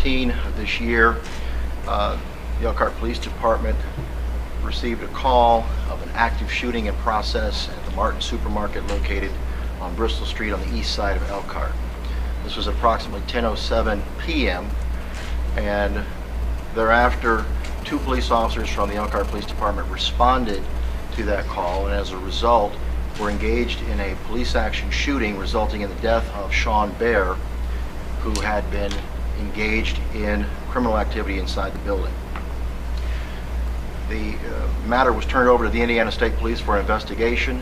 15 of this year, the Elkhart Police Department received a call of an active shooting in process at the Martin Supermarket located on Bristol Street on the east side of Elkhart. This was approximately 10:07 p.m. and thereafter 2 police officers from the Elkhart Police Department responded to that call, and as a result were engaged in a police action shooting resulting in the death of Sean Bear, who had been engaged in criminal activity inside the building. The matter was turned over to the Indiana State Police for investigation.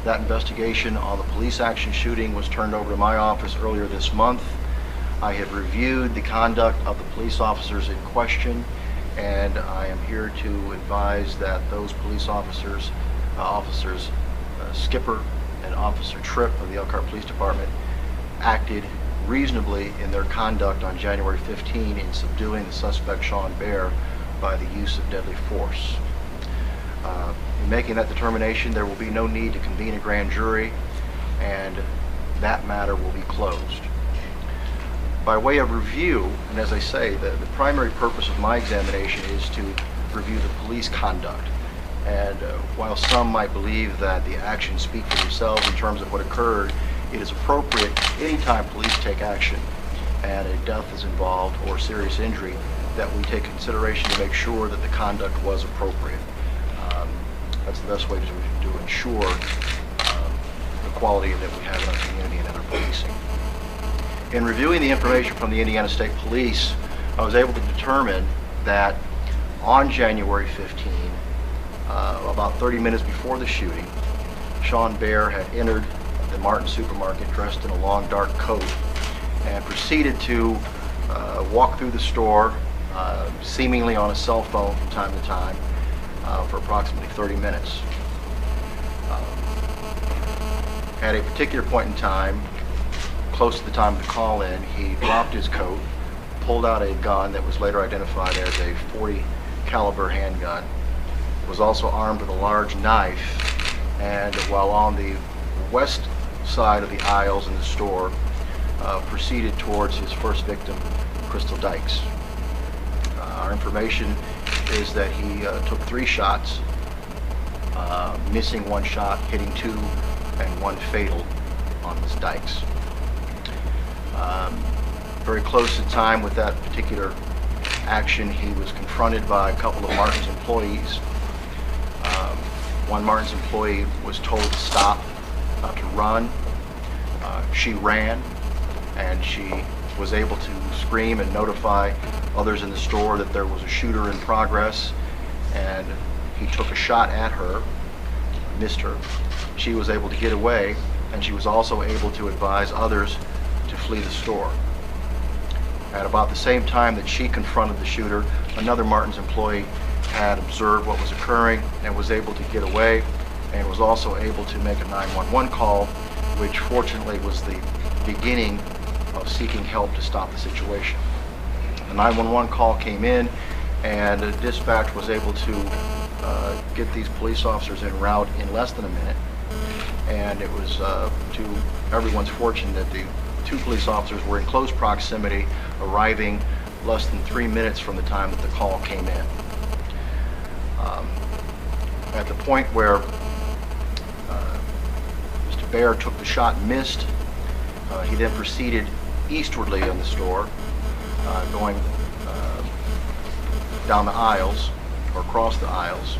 That investigation on the police action shooting was turned over to my office earlier this month. I have reviewed the conduct of the police officers in question, and I am here to advise that those police officers, Skipper and Officer Tripp of the Elkhart Police Department, acted reasonably in their conduct on January 15 in subduing the suspect Sean Bear by the use of deadly force. In making that determination, there will be no need to convene a grand jury, and that matter will be closed. By way of review, and as I say, the primary purpose of my examination is to review the police conduct. And while some might believe that the actions speak for themselves in terms of what occurred, it is appropriate anytime police take action and a death is involved or serious injury that we take consideration to make sure that the conduct was appropriate. That's the best way to ensure the quality that we have in our community and in our policing. In reviewing the information from the Indiana State Police, I was able to determine that on January 15, about 30 minutes before the shooting, Sean Bear had entered the Martin Supermarket dressed in a long dark coat and proceeded to walk through the store, seemingly on a cell phone from time to time, for approximately 30 minutes. At a particular point in time, close to the time of the call-in, he dropped his coat, pulled out a gun that was later identified as a .40 caliber handgun, was also armed with a large knife, and while on the west side of the aisles in the store, proceeded towards his first victim, Crystal Dykes. Our information is that he took 3 shots, missing 1 shot, hitting 2, and 1 fatal on Ms. Dykes. Very close in time with that particular action, he was confronted by a couple of Martin's employees. One Martin's employee was told to stop, to run. She ran, and she was able to scream and notify others in the store that there was a shooter in progress, and he took a shot at her, missed her. She was able to get away, and she was also able to advise others to flee the store. At about the same time that she confronted the shooter, another Martin's employee had observed what was occurring and was able to get away, and was also able to make a 911 call, which fortunately was the beginning of seeking help to stop the situation. The 911 call came in, and the dispatch was able to get these police officers en route in less than a minute, and it was to everyone's fortune that the 2 police officers were in close proximity, arriving less than 3 minutes from the time that the call came in. At the point where Mr. Bear took the shot and missed, he then proceeded eastwardly in the store, going down the aisles or across the aisles,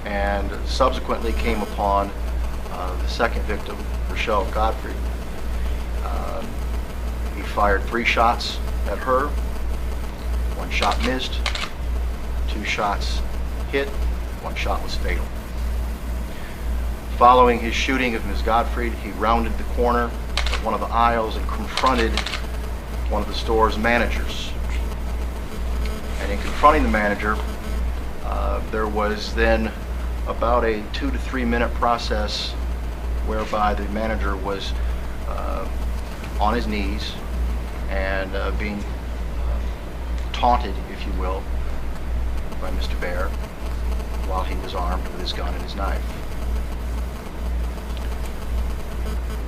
and subsequently came upon the second victim, Rochelle Godfrey. He fired 3 shots at her. 1 shot missed, 2 shots hit, 1 shot was fatal. Following his shooting of Ms. Godfrey, he rounded the corner of one of the aisles and confronted one of the store's managers. And in confronting the manager, there was then about a 2 to 3 minute process whereby the manager was on his knees and being taunted, if you will, by Mr. Bear while he was armed with his gun and his knife.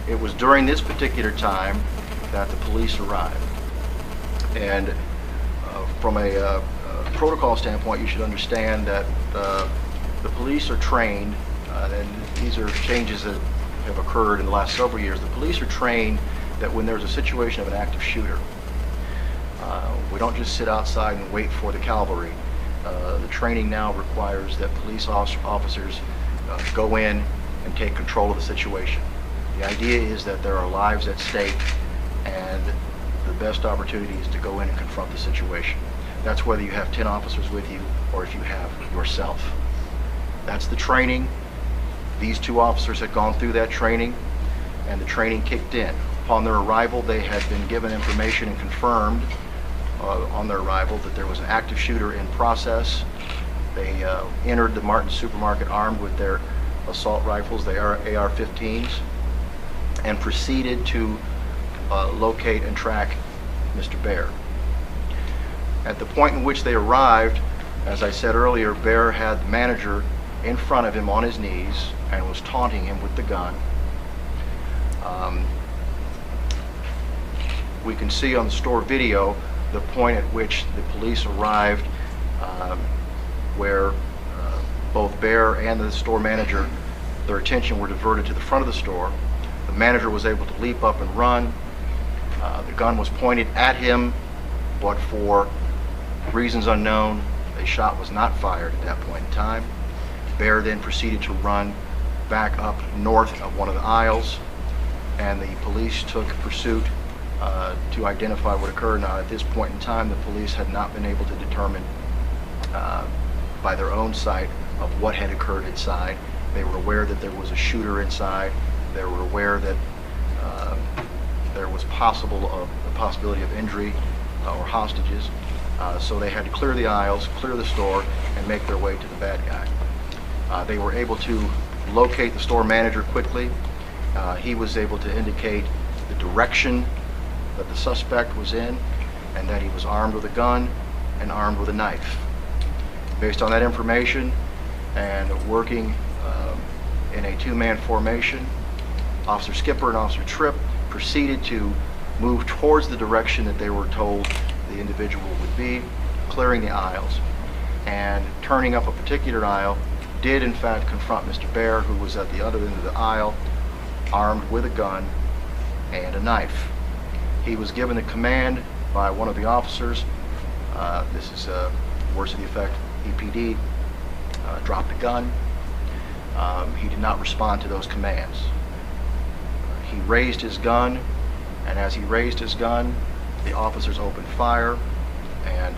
It was during this particular time that the police arrived, and From a protocol standpoint, you should understand that the police are trained, and these are changes that have occurred in the last several years. The police are trained that when there's a situation of an active shooter, we don't just sit outside and wait for the cavalry. The training now requires that police officers go in and take control of the situation. The idea is that there are lives at stake, and the best opportunity is to go in and confront the situation. That's whether you have 10 officers with you or if you have yourself. That's the training. These two officers had gone through that training, and the training kicked in. Upon their arrival, they had been given information and confirmed on their arrival that there was an active shooter in process. They entered the Martin supermarket armed with their assault rifles, the AR-15s, and proceeded to locate and track Mr. Bear. At the point in which they arrived, as I said earlier, Bear had the manager in front of him on his knees and was taunting him with the gun. We can see on the store video the point at which the police arrived, where both Bear and the store manager, their attention were diverted to the front of the store. The manager was able to leap up and run. The gun was pointed at him, but for reasons unknown, a shot was not fired at that point in time. Bear then proceeded to run back up north of one of the aisles, and the police took pursuit to identify what occurred. Now, at this point in time, the police had not been able to determine by their own sight of what had occurred inside. They were aware that there was a shooter inside. They were aware that there was the possibility of injury or hostages. So they had to clear the aisles, clear the store, and make their way to the bad guy. They were able to locate the store manager quickly. He was able to indicate the direction that the suspect was in, and that he was armed with a gun and armed with a knife. Based on that information and working in a two-man formation, Officer Skipper and Officer Tripp proceeded to move towards the direction that they were told the individual would be, clearing the aisles, and turning up a particular aisle, did in fact confront Mr. Bear, who was at the other end of the aisle, armed with a gun and a knife. He was given the command by one of the officers, this is words to the effect, EPD, drop the gun. He did not respond to those commands. He raised his gun, and as he raised his gun, the officers opened fire and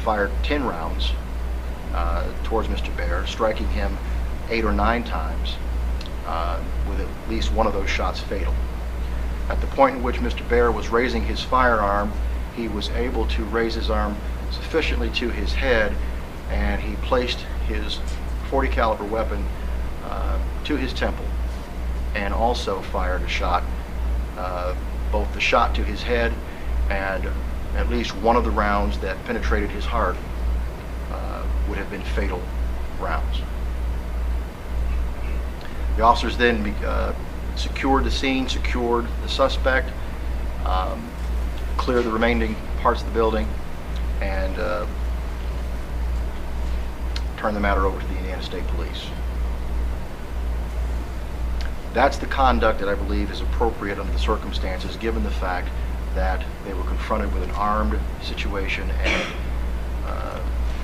fired 10 rounds towards Mr. Bear, striking him 8 or 9 times, with at least one of those shots fatal. At the point in which Mr. Bear was raising his firearm, he was able to raise his arm sufficiently to his head, and he placed his .40 caliber weapon to his temple, and also fired a shot, both the shot to his head and at least one of the rounds that penetrated his heart would have been fatal rounds. The officers then secured the scene, secured the suspect, cleared the remaining parts of the building, and turned the matter over to the Indiana State Police. That's the conduct that I believe is appropriate under the circumstances, given the fact that they were confronted with an armed situation and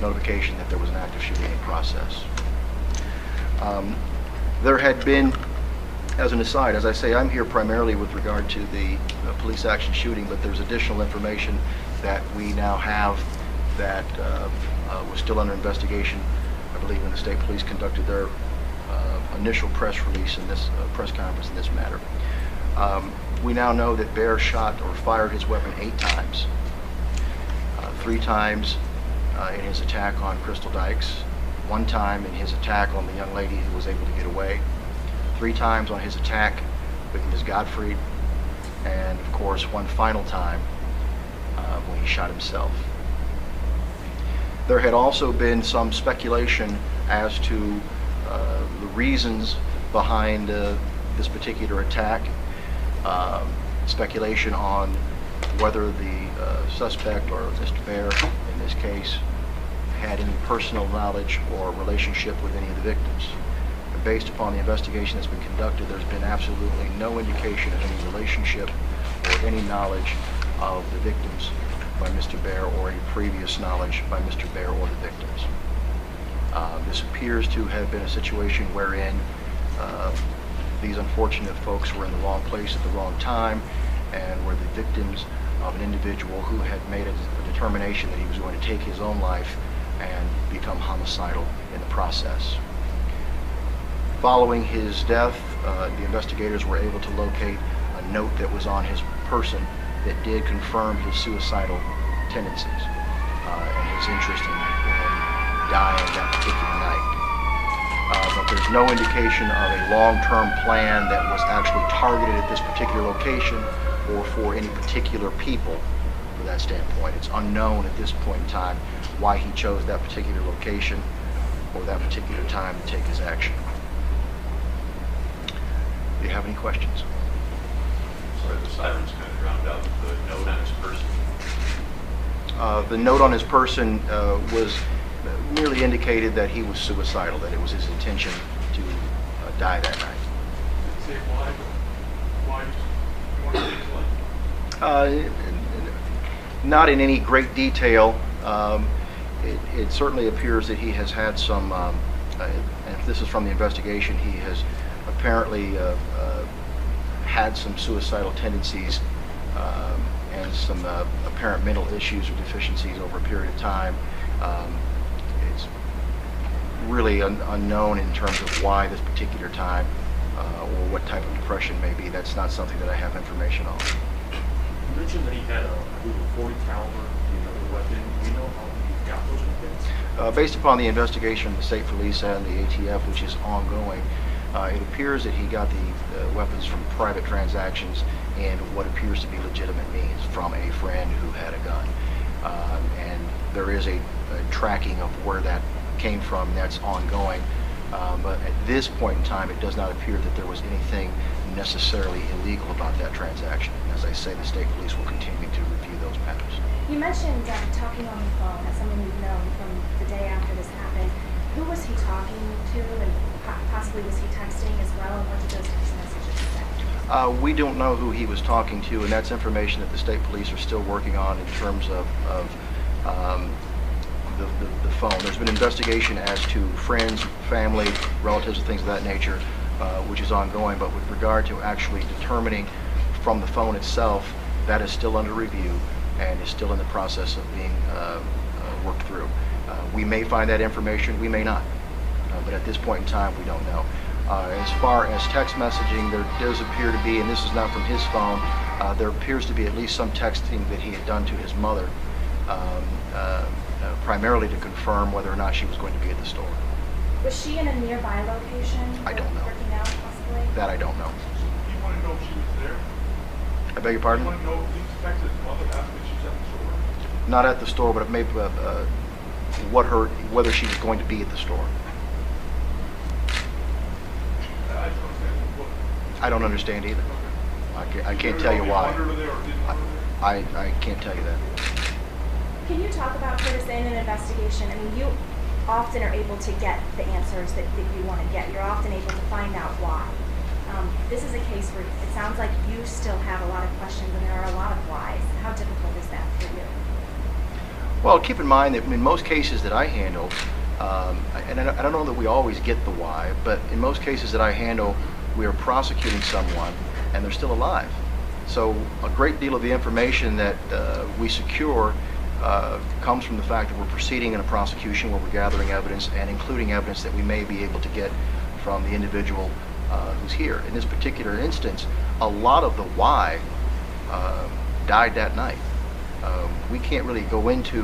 notification that there was an active shooting in process. There had been, as an aside, as I say, I'm here primarily with regard to the police action shooting, but there's additional information that we now have that was still under investigation, I believe, when the state police conducted their initial press release in this press conference in this matter. We now know that Bear shot or fired his weapon 8 times. 3 times in his attack on Crystal Dykes, 1 time in his attack on the young lady who was able to get away, 3 times on his attack with Ms. Gottfried, and of course 1 final time when he shot himself. There had also been some speculation as to the reasons behind this particular attack, speculation on whether the suspect, or Mr. Bear in this case, had any personal knowledge or relationship with any of the victims. Based upon the investigation that's been conducted, there's been absolutely no indication of any relationship or any knowledge of the victims by Mr. Bear, or any previous knowledge by Mr. Bear or the victims. This appears to have been a situation wherein these unfortunate folks were in the wrong place at the wrong time, and were the victims of an individual who had made a determination that he was going to take his own life and become homicidal in the process. Following his death, the investigators were able to locate a note that was on his person that did confirm his suicidal tendencies and his interest in dying that particular night. But there's no indication of a long-term plan that was actually targeted at this particular location or for any particular people from that standpoint. It's unknown at this point in time why he chose that particular location or that particular time to take his action. Do you have any questions? Sorry, the sirens kind of drowned out the note on his person. The note on his person was merely indicated that he was suicidal, that it was his intention to die that night. Did it say why? Why you want to take his life? Not in any great detail. It certainly appears that he has had some, and if this is from the investigation, he has apparently had some suicidal tendencies and some apparent mental issues or deficiencies over a period of time. It's really unknown in terms of why this particular time or what type of depression may be. That's not something that I have information on. You mentioned that he had a .40 caliber, weapon. Do you know how he got those weapons? Based upon the investigation of the state police and the ATF, which is ongoing, it appears that he got the weapons from private transactions and what appears to be legitimate means from a friend who had a gun. And there is a tracking of where that came from, and that's ongoing. But at this point in time, it does not appear that there was anything necessarily illegal about that transaction. As I say, the state police will continue to review those matters. You mentioned talking on the phone as someone you've known from the day after this happened. Who was he talking to, and possibly was he texting as well, and what did those text messages say? We don't know who he was talking to, and that's information that the state police are still working on in terms of the phone. There's been investigation as to friends, family, relatives, and things of that nature, which is ongoing, but with regard to actually determining from the phone itself, that is still under review and is still in the process of being worked through. We may find that information, we may not, but at this point in time, we don't know. As far as text messaging, there does appear to be, and this is not from his phone, there appears to be at least some texting that he had done to his mother, primarily to confirm whether or not she was going to be at the store. Was she in a nearby location? I don't know. Working out, possibly? That I don't know. You want to know if she was there? I beg your pardon? You want to know if he expected his mother after she's at the store? Not at the store, but it may whether she was going to be at the store. I just don't understand what. I don't understand either. Okay. I can't tell you why. Wanted her there or didn't want her there? I can't tell you that. Can you talk about, Curtis, in an investigation? I mean, you often are able to get the answers that you want to get. You're often able to find out why. This is a case where it sounds like you still have a lot of questions and there are a lot of whys. How difficult is that for you? Well, keep in mind that in most cases that I handle, and I don't know that we always get the why, but in most cases that I handle, we are prosecuting someone and they're still alive. So a great deal of the information that we secure comes from the fact that we're proceeding in a prosecution where we're gathering evidence and including evidence that we may be able to get from the individual who's here. In this particular instance, a lot of the why died that night. We can't really go into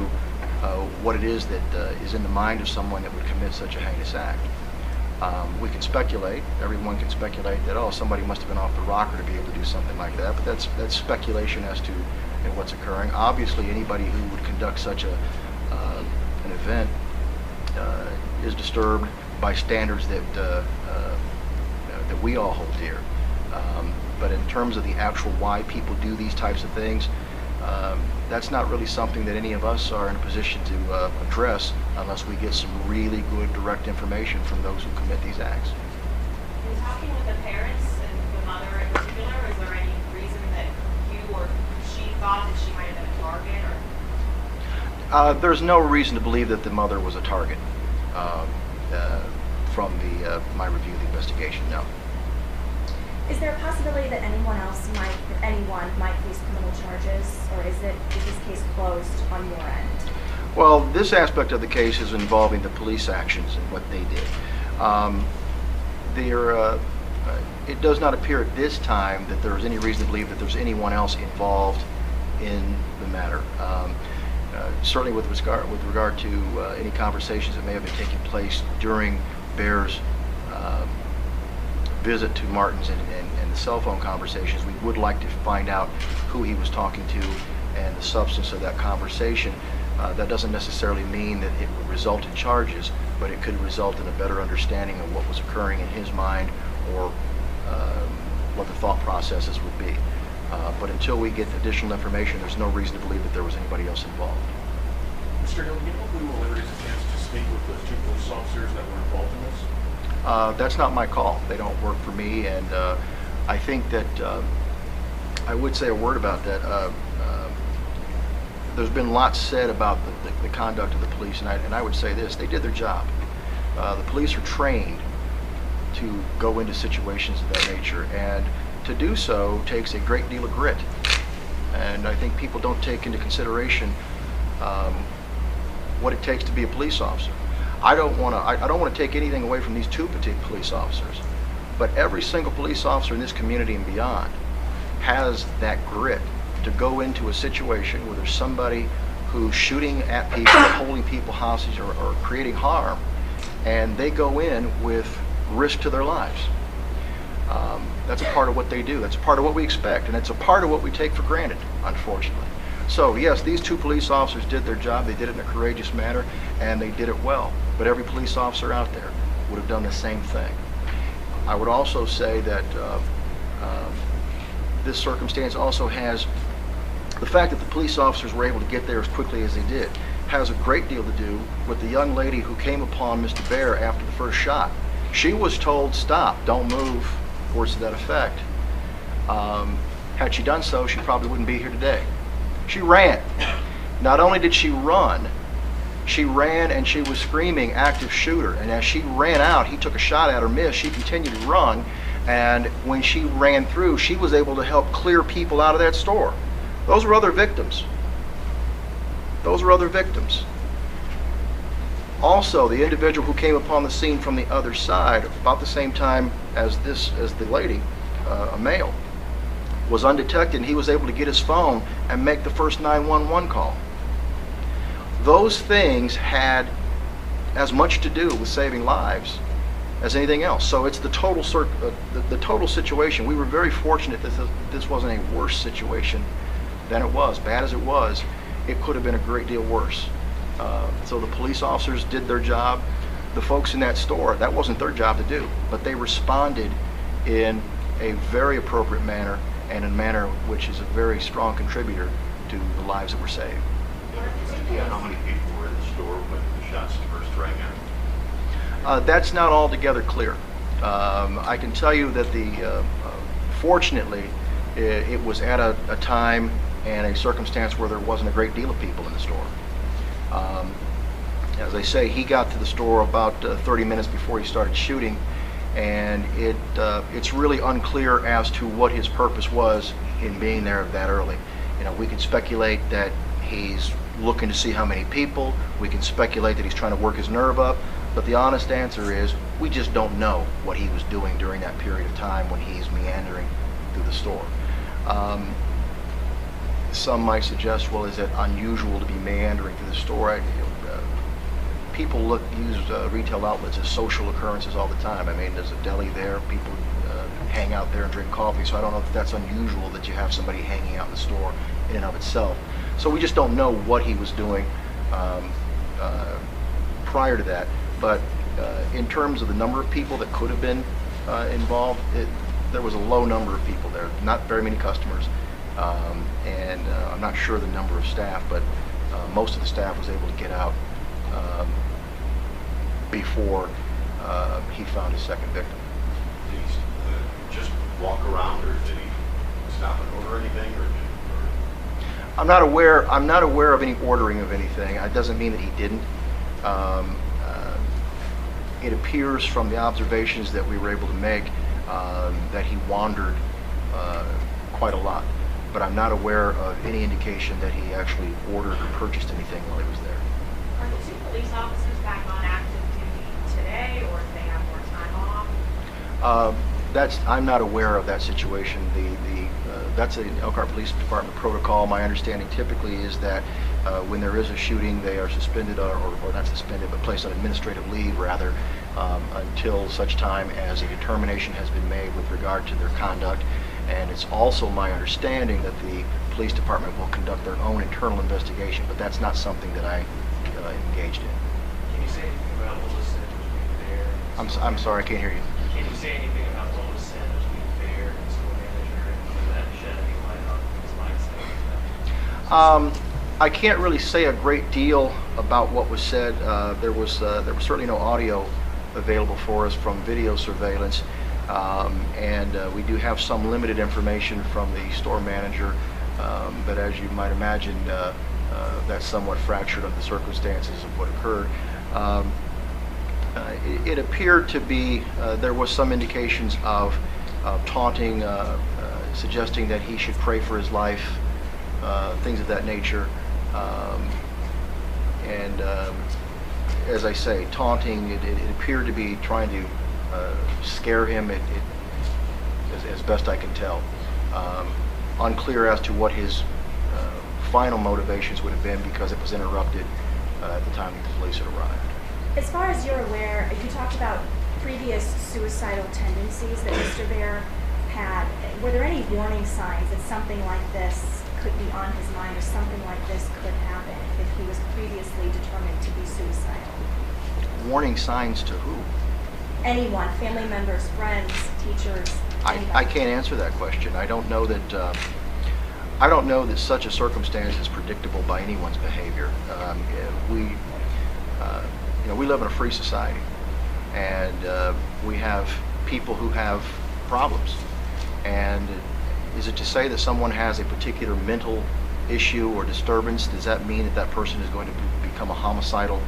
what it is that is in the mind of someone that would commit such a heinous act. We can speculate. Everyone can speculate that, oh, somebody must have been off the rocker to be able to do something like that, but that's speculation as to what's occurring. Obviously, anybody who would conduct such an event is disturbed by standards that we all hold dear. But in terms of the actual why people do these types of things, That's not really something that any of us are in a position to address unless we get some really good direct information from those who commit these acts. In talking with the parents and the mother in particular, is there any reason that you or she thought that she might have been a target? Or? There's no reason to believe that the mother was a target from my review of the investigation, no. Is there a possibility that anyone might face criminal charges, or is this case closed on your end? Well, this aspect of the case is involving the police actions and what they did. It does not appear at this time that there is any reason to believe that there's anyone else involved in the matter. Certainly with regard to any conversations that may have been taking place during Bear's visit to Martin's and the cell phone conversations, we would like to find out who he was talking to and the substance of that conversation. That doesn't necessarily mean that it would result in charges, but it could result in a better understanding of what was occurring in his mind or what the thought processes would be. But until we get additional information, there's no reason to believe that there was anybody else involved. Mr. Hill, do you know if we will ever get a chance to speak with those two police officers that were involved in this? That's not my call. They don't work for me, and I think that I would say a word about that. There's been lots said about the conduct of the police, and I would say this: they did their job. The police are trained to go into situations of that nature, and to do so takes a great deal of grit. And I think people don't take into consideration what it takes to be a police officer. I don't want to take anything away from these two particular police officers, but every single police officer in this community and beyond has that grit to go into a situation where there's somebody who's shooting at people, holding people hostage, or creating harm, and they go in with risk to their lives. That's a part of what they do. That's a part of what we expect, and it's a part of what we take for granted, unfortunately. So yes, these two police officers did their job. They did it in a courageous manner, and they did it well. But every police officer out there would have done the same thing. I would also say that this circumstance also has the fact that the police officers were able to get there as quickly as they did has a great deal to do with the young lady who came upon Mr. Bear after the first shot. She was told, "Stop, don't move," words to that effect. Had she done so, she probably wouldn't be here today. She ran. Not only did she ran and she was screaming, "Active shooter." And as she ran out, he took a shot at her, missed. She continued to run, and when she ran through, she was able to help clear people out of that store. Those were other victims. Those were other victims. Also, the individual who came upon the scene from the other side, about the same time as the lady, a male, was undetected, and he was able to get his phone and make the first 911 call. Those things had as much to do with saving lives as anything else. So it's the total situation. We were very fortunate that this wasn't a worse situation than it was. Bad as it was, it could have been a great deal worse. So the police officers did their job. The folks in that store, that wasn't their job to do, but they responded in a very appropriate manner, and in a manner which is a very strong contributor to the lives that were saved. Yeah, how many people were in the store when the shots first rang out? That's not altogether clear. I can tell you that fortunately, it was at a time and a circumstance where there wasn't a great deal of people in the store. As I say, he got to the store about 30 minutes before he started shooting, and it's really unclear as to what his purpose was in being there that early. You know, we can speculate that he's looking to see how many people. We can speculate that he's trying to work his nerve up, but the honest answer is we just don't know what he was doing during that period of time when he's meandering through the store. Some might suggest, well, is it unusual to be meandering through the store? People use retail outlets as social occurrences all the time. I mean, there's a deli there, people hang out there and drink coffee, so I don't know if that's unusual that you have somebody hanging out in the store in and of itself. So we just don't know what he was doing prior to that. But in terms of the number of people that could have been involved, there was a low number of people there, not very many customers. And I'm not sure the number of staff, but most of the staff was able to get out before he found his second victim. Did he just walk around, or did he stop and order anything, or I'm not aware of any ordering of anything. It doesn't mean that he didn't. It appears from the observations that we were able to make that he wandered quite a lot, but I'm not aware of any indication that he actually ordered or purchased anything while he was there. Are the two police officers back on active duty today, or do they have more time off? I'm not aware of that situation. That's an Elkhart Police Department protocol. My understanding typically is that when there is a shooting, they are suspended, or not suspended, but placed on administrative leave rather, until such time as a determination has been made with regard to their conduct. And it's also my understanding that the police department will conduct their own internal investigation, but that's not something that I engaged in. Can you say anything about what was said between the mayor? I'm sorry, I can't hear you. Can you say anything about what was said between the mayor and the store manager, and whether that shed any light on his mindset? I can't really say a great deal about what was said. There was certainly no audio available for us from video surveillance, and we do have some limited information from the store manager, but as you might imagine, that's somewhat fractured on the circumstances of what occurred. It appeared to be, there was some indications of taunting, suggesting that he should pray for his life, things of that nature. As I say, taunting, it appeared to be trying to scare him, as best I can tell. Unclear as to what his final motivations would have been, because it was interrupted at the time that the police had arrived. As far as you're aware, you talked about previous suicidal tendencies that Mr. Bear had. Were there any warning signs that something like this could be on his mind, or something like this could happen if he was previously determined to be suicidal? Warning signs to who? Anyone, family members, friends, teachers. I can't answer that question. I don't know that. I don't know that such a circumstance is predictable by anyone's behavior. We live in a free society, and we have people who have problems. And is it to say that someone has a particular mental issue or disturbance? Does that mean that that person is going to become a homicidal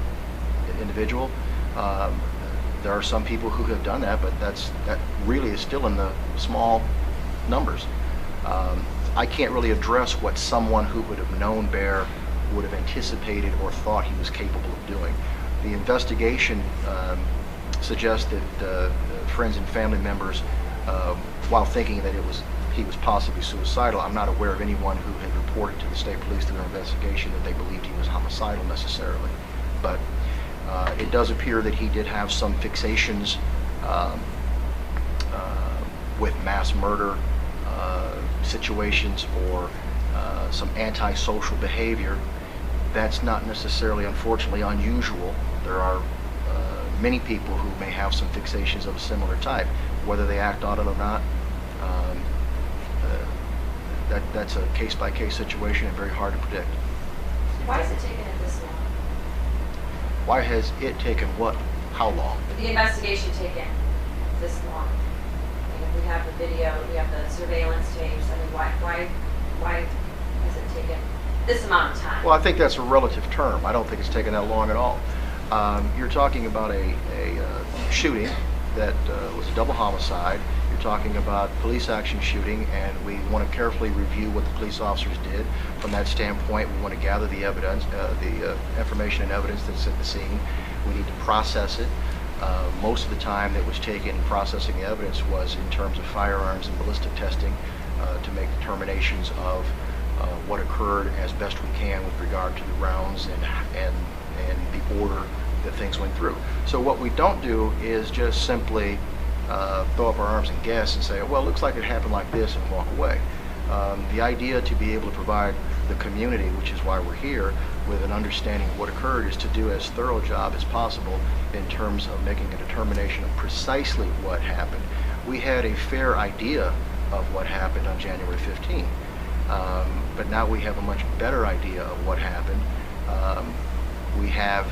individual? There are some people who have done that, but that really is still in the small numbers. I can't really address what someone who would have known Bear would have anticipated or thought he was capable of doing. The investigation suggests that friends and family members, while thinking that he was possibly suicidal, I'm not aware of anyone who had reported to the state police through their investigation that they believed he was homicidal necessarily. But it does appear that he did have some fixations with mass murder situations, or some antisocial behavior. That's not necessarily, unfortunately, unusual. There are many people who may have some fixations of a similar type. Whether they act on it or not, that's a case-by-case situation and very hard to predict. Why has it taken it this long? Why has it taken what? How long? The investigation taken this long? I mean, we have the video, we have the surveillance tapes. I mean, why has it taken this amount of time? Well, I think that's a relative term. I don't think it's taken that long at all. You're talking about a shooting that was a double homicide. You're talking about police action shooting, and we want to carefully review what the police officers did. From that standpoint, we want to gather the evidence, the information and evidence that's at the scene. We need to process it. Most of the time that was taken in processing the evidence was in terms of firearms and ballistic testing to make determinations of what occurred as best we can with regard to the rounds and the order that things went through. So what we don't do is just simply throw up our arms and guess and say, well, it looks like it happened like this, and walk away. The idea to be able to provide the community, which is why we're here, with an understanding of what occurred, is to do as thorough a job as possible in terms of making a determination of precisely what happened. We had a fair idea of what happened on January 15th. But now we have a much better idea of what happened. We have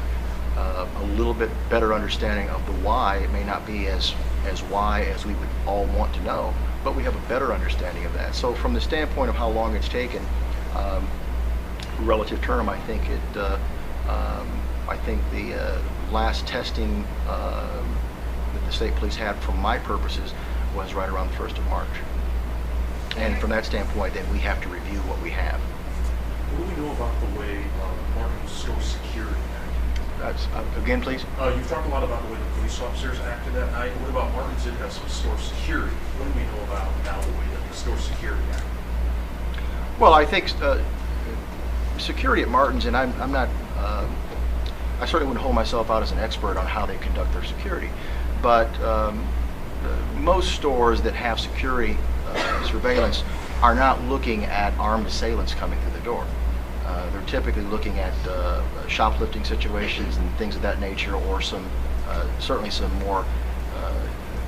a little bit better understanding of the why. It may not be as why as we would all want to know, but we have a better understanding of that. So from the standpoint of how long it's taken, relative term, I think the last testing that the state police had for my purposes was right around the 1st of March. And from that standpoint, then we have to review what we have. What do we know about the way Martin's store security acted? That's, again, please? You've talked a lot about the way the police officers acted that night. What about Martin's did have some store security? What do we know about now the way that the store security acted? Well, I think security at Martin's, and I'm not, I certainly wouldn't hold myself out as an expert on how they conduct their security, but most stores that have security surveillance are not looking at armed assailants coming through the door. They're typically looking at shoplifting situations and things of that nature, or some certainly some more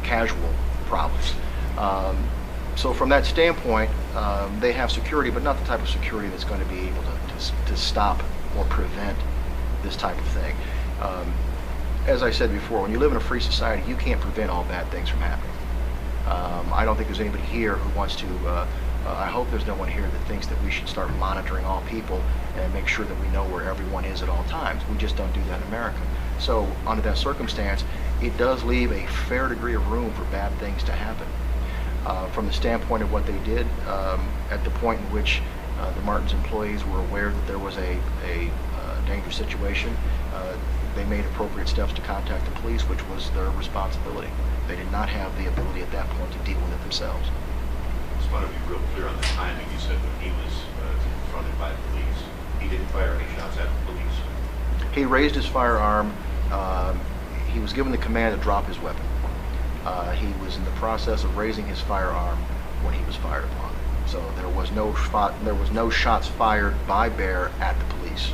casual problems. So from that standpoint, they have security, but not the type of security that's going to be able to stop or prevent this type of thing. As I said before, when you live in a free society, you can't prevent all bad things from happening. I don't think there's anybody here who wants to, I hope there's no one here that thinks that we should start monitoring all people and make sure that we know where everyone is at all times. We just don't do that in America. So under that circumstance, it does leave a fair degree of room for bad things to happen. From the standpoint of what they did, at the point in which the Martin's employees were aware that there was a dangerous situation, they made appropriate steps to contact the police, which was their responsibility. They did not have the ability at that point to deal with it themselves. I just want to be real clear on the timing. You said when he was confronted by police, he didn't fire any shots at the police. He raised his firearm. He was given the command to drop his weapon. He was in the process of raising his firearm when he was fired upon. So there was no shots fired by Bear at the police.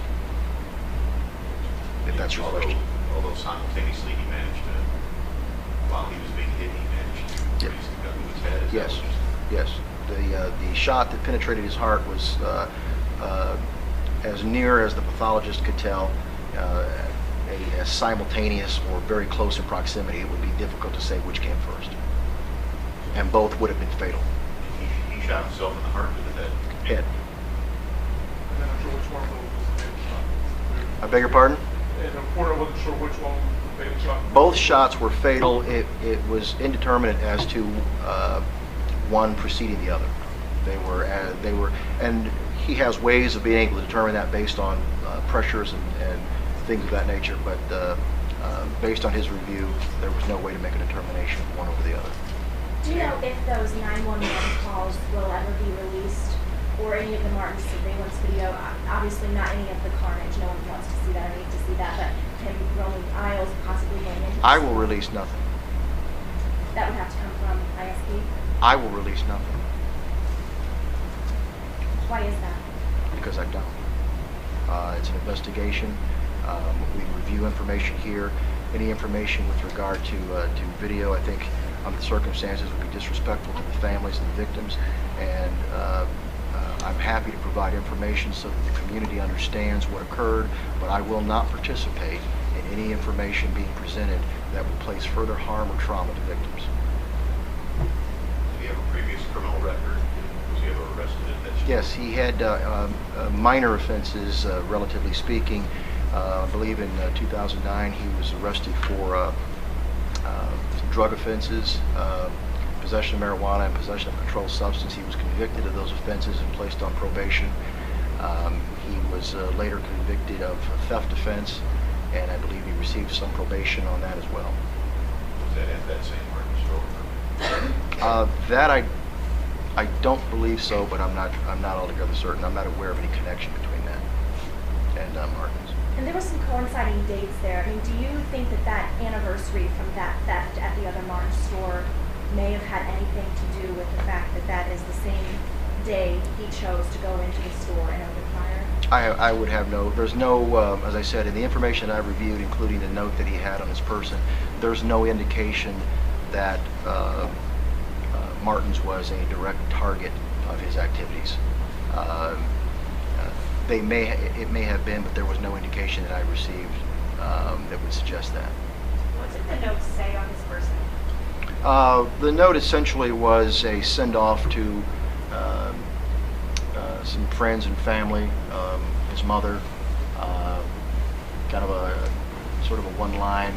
If that's your question. Although simultaneously he managed to, while he was being hit, he managed to raise the gun to his head. Yes, yes. The shot that penetrated his heart was as near as the pathologist could tell, a simultaneous or very close in proximity. It would be difficult to say which came first. And both would have been fatal. He shot himself in the heart or the head? Head. And I'm not sure which one of those was the fatal shot. I beg your pardon? And the reporter wasn't sure which one was the fatal shot. Both shots were fatal. It was indeterminate as to one preceding the other. They were, and he has ways of being able to determine that based on pressures and things of that nature. But based on his review, there was no way to make a determination one over the other. Do you know if those 911 calls will ever be released, or any of the Martin surveillance video? Obviously not any of the carnage. No one wants to see that or need to see that, but him roaming aisles, possibly going into the I will store. release nothing. That would have to come from ISP? I will release nothing. Why is that? Because I don't. It's an investigation. We review information here. Any information with regard to video, I think, under the circumstances, would be disrespectful to the families and the victims. And I'm happy to provide information so that the community understands what occurred, but I will not participate in any information being presented that would place further harm or trauma to victims. Did he have a previous criminal record? Was he ever arrested? Yes, he had minor offenses, relatively speaking. I believe in 2009 he was arrested for some drug offenses, possession of marijuana and possession of a controlled substance. He was convicted of those offenses and placed on probation. He was later convicted of a theft offense, and I believe he received some probation on that as well. Was that at that same Martin store? That I don't believe so, but I'm not altogether certain. I'm not aware of any connection between that and Martin's. And there were some coinciding dates there. I mean, do you think that that anniversary from that theft at the other Martin store may have had anything to do with the fact that that is the same day he chose to go into the store and open fire? I would have there's no, as I said, in the information that I reviewed, including the note that he had on his person, there's no indication that Martin's was a direct target of his activities. It may have been, but there was no indication that I received that would suggest that. What did the note say on his first name? The note essentially was a send-off to some friends and family, his mother, kind of a sort of a one-line,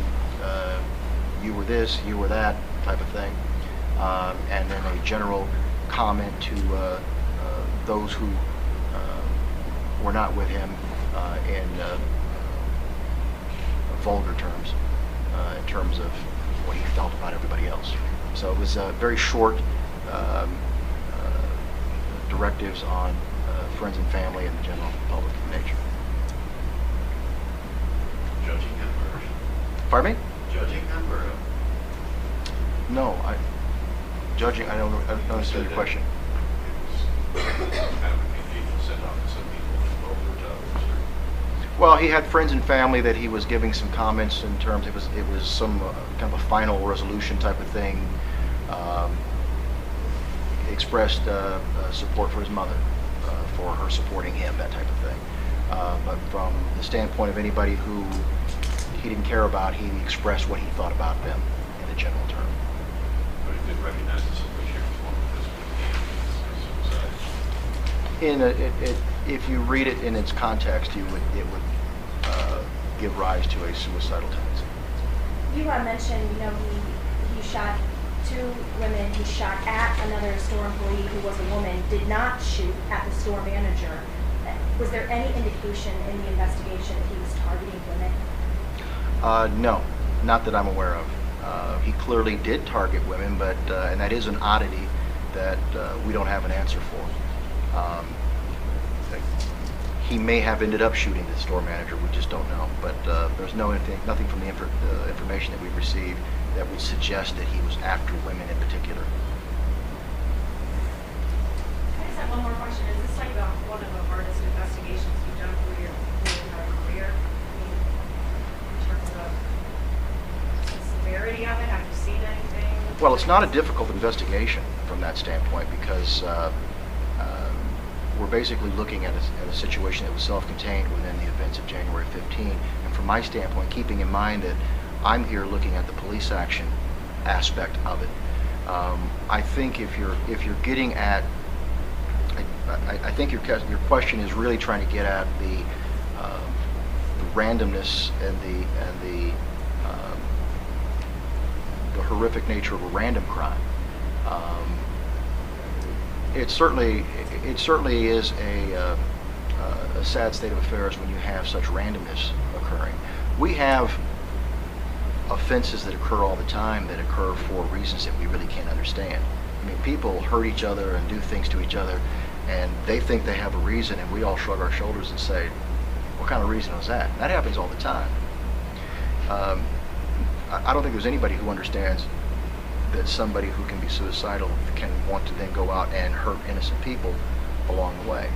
you were this, you were that type of thing, and then a general comment to those who were not with him in vulgar terms, in terms of what he felt about everybody else. So it was very short directives on friends and family and the general public nature. Judging him or? Pardon me? Judging him or? No, judging, I don't understand your question. It was kind of a confusion sent off to some people in vulgar topics. Well, he had friends and family that he was giving some comments in terms, it was some kind of a final resolution type of thing. He expressed support for his mother, for her supporting him, that type of thing. But from the standpoint of anybody who he didn't care about, he expressed what he thought about them in a general term. But he did recognize the situation as suicide. If you read it in its context, it would give rise to a suicidal tendency. You mentioned, he shot 2 women. He shot at another store employee who was a woman, did not shoot at the store manager. Was there any indication in the investigation that he was targeting women? No, not that I'm aware of. He clearly did target women, but and that is an oddity that we don't have an answer for. He may have ended up shooting the store manager. We just don't know. But there's nothing from the information that we've received that would suggest that he was after women in particular. I just have one more question. Is this like one of the hardest investigations you've done through your entire career? I mean, in terms of the severity of it, have you seen anything? Well, it's not a difficult investigation from that standpoint because we're basically looking at a situation that was self-contained within the events of January 15. And from my standpoint, keeping in mind that I'm here looking at the police action aspect of it, I think if you're getting at, I think your question is really trying to get at the randomness and the horrific nature of a random crime. It certainly is a sad state of affairs when you have such randomness occurring. We have offenses that occur all the time that occur for reasons that we really can't understand. I mean, people hurt each other and do things to each other, and they think they have a reason, and we all shrug our shoulders and say, what kind of reason was that? That happens all the time. I don't think there's anybody who understands that somebody who can be suicidal can want to then go out and hurt innocent people along the way,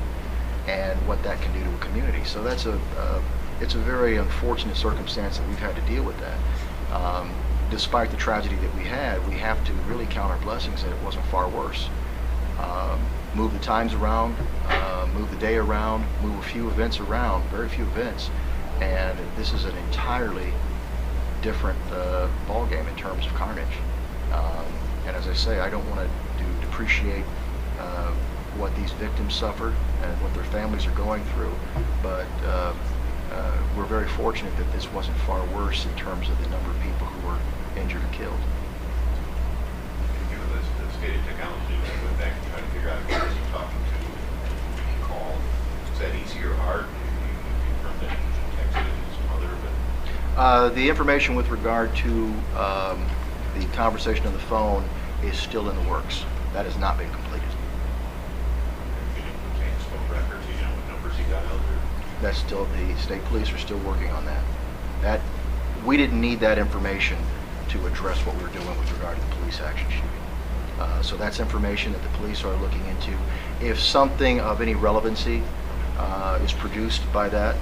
and what that can do to a community. So that's it's a very unfortunate circumstance that we've had to deal with that. Despite the tragedy that we have to really count our blessings that it wasn't far worse. Move the times around, move the day around, move a few events around, very few events, and this is an entirely different ball game in terms of carnage. And as I say, I don't want to depreciate what these victims suffered and what their families are going through, but we're very fortunate that this wasn't far worse in terms of the number of people who were injured or killed. Given the state of technology, when I went back and tried to figure out who was he talking to and who he called, is that easy or hard? You confirmed that he texted his mother, but The information with regard to the conversation on the phone is still in the works. That has not been completed. you didn't obtain his phone records, you know what numbers he got out there. That's still, the state police are still working on that. We didn't need that information to address what we were doing with regard to the police action shooting. So that's information that the police are looking into. If something of any relevancy is produced by that,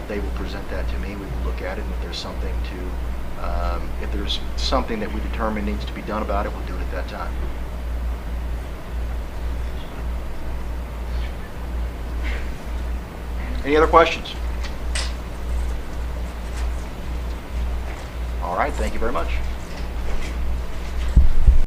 they will present that to me. We will look at it, and if there's something that we determine needs to be done about it, we'll do it at that time. Any other questions? All right, thank you very much.